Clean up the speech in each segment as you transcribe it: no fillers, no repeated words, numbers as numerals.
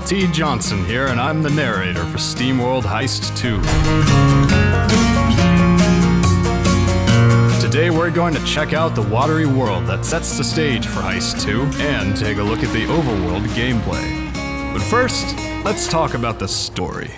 T. Johnson here, and I'm the narrator for SteamWorld Heist II. Today we're going to check out the watery world that sets the stage for Heist 2 and take a look at the overworld gameplay. But first, let's talk about the story.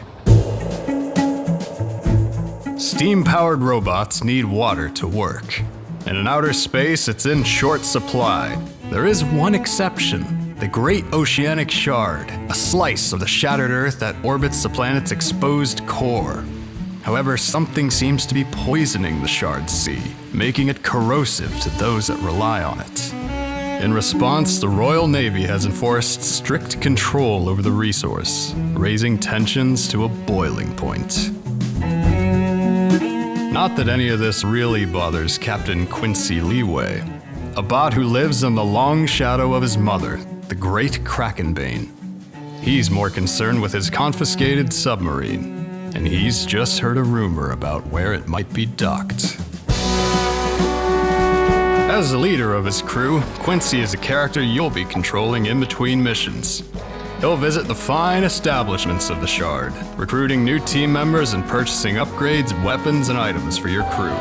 Steam-powered robots need water to work. And in outer space, it's in short supply. There is one exception, the Great Oceanic Shard, a slice of the shattered Earth that orbits the planet's exposed core. However, something seems to be poisoning the Shard's sea, making it corrosive to those that rely on it. In response, the Royal Navy has enforced strict control over the resource, raising tensions to a boiling point. Not that any of this really bothers Captain Quincy Leeway, a bot who lives in the long shadow of his mother, the Great Krakenbane. He's more concerned with his confiscated submarine, and he's just heard a rumor about where it might be docked. As the leader of his crew, Quincy is a character you'll be controlling in between missions. He'll visit the fine establishments of the Shard, recruiting new team members and purchasing upgrades, weapons, and items for your crew.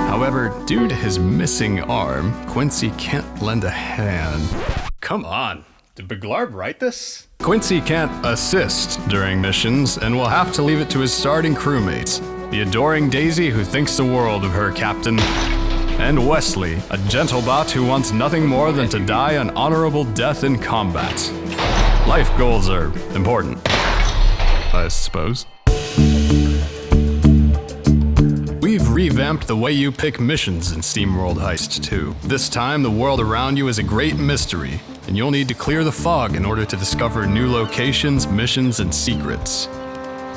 However, due to his missing arm, Quincy can't lend a hand. Come on, did Beglarb write this? Quincy can't assist during missions and will have to leave it to his starting crewmates, the adoring Daisy who thinks the world of her captain, and Wesley, a gentle bot who wants nothing more than to die an honorable death in combat. Life goals are important, I suppose. We've revamped the way you pick missions in SteamWorld Heist 2. This time, the world around you is a great mystery, and you'll need to clear the fog in order to discover new locations, missions, and secrets.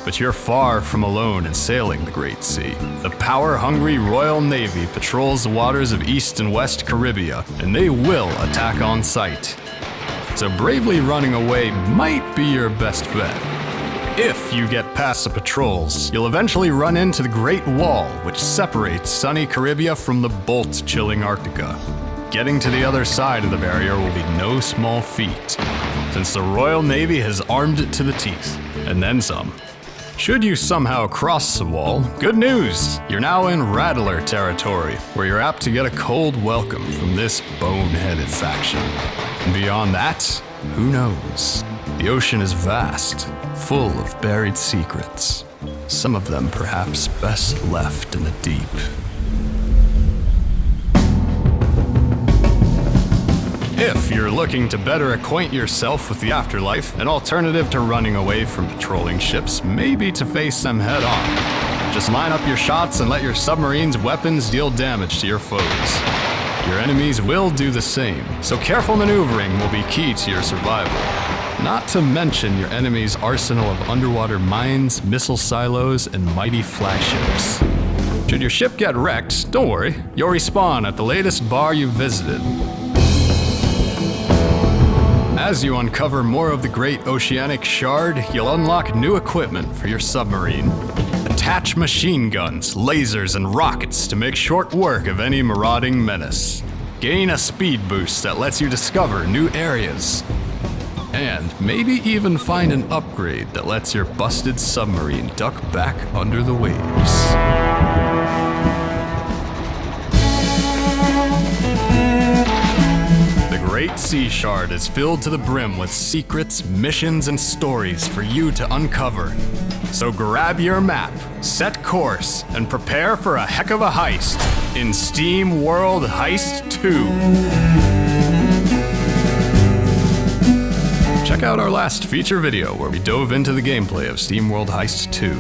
But you're far from alone in sailing the Great Sea. The power-hungry Royal Navy patrols the waters of East and West Caribbean, and they will attack on sight. So bravely running away might be your best bet. If you get past the patrols, you'll eventually run into the Great Wall, which separates sunny Caribbean from the bolt-chilling Arctica. Getting to the other side of the barrier will be no small feat, since the Royal Navy has armed it to the teeth, and then some. Should you somehow cross the wall, good news! You're now in Rattler territory, where you're apt to get a cold welcome from this boneheaded faction. And beyond that, who knows? The ocean is vast, full of buried secrets. Some of them perhaps best left in the deep. If you're looking to better acquaint yourself with the afterlife, an alternative to running away from patrolling ships may be to face them head on. Just line up your shots and let your submarine's weapons deal damage to your foes. Your enemies will do the same, so careful maneuvering will be key to your survival. Not to mention your enemy's arsenal of underwater mines, missile silos, and mighty flagships. Should your ship get wrecked, don't worry, you'll respawn at the latest bar you visited. As you uncover more of the Great Oceanic Shard, you'll unlock new equipment for your submarine. Attach machine guns, lasers, and rockets to make short work of any marauding menace. Gain a speed boost that lets you discover new areas. And maybe even find an upgrade that lets your busted submarine duck back under the waves. The Great Sea Shard is filled to the brim with secrets, missions, and stories for you to uncover. So grab your map, set course, and prepare for a heck of a heist in SteamWorld Heist 2. Check out our last feature video where we dove into the gameplay of SteamWorld Heist 2.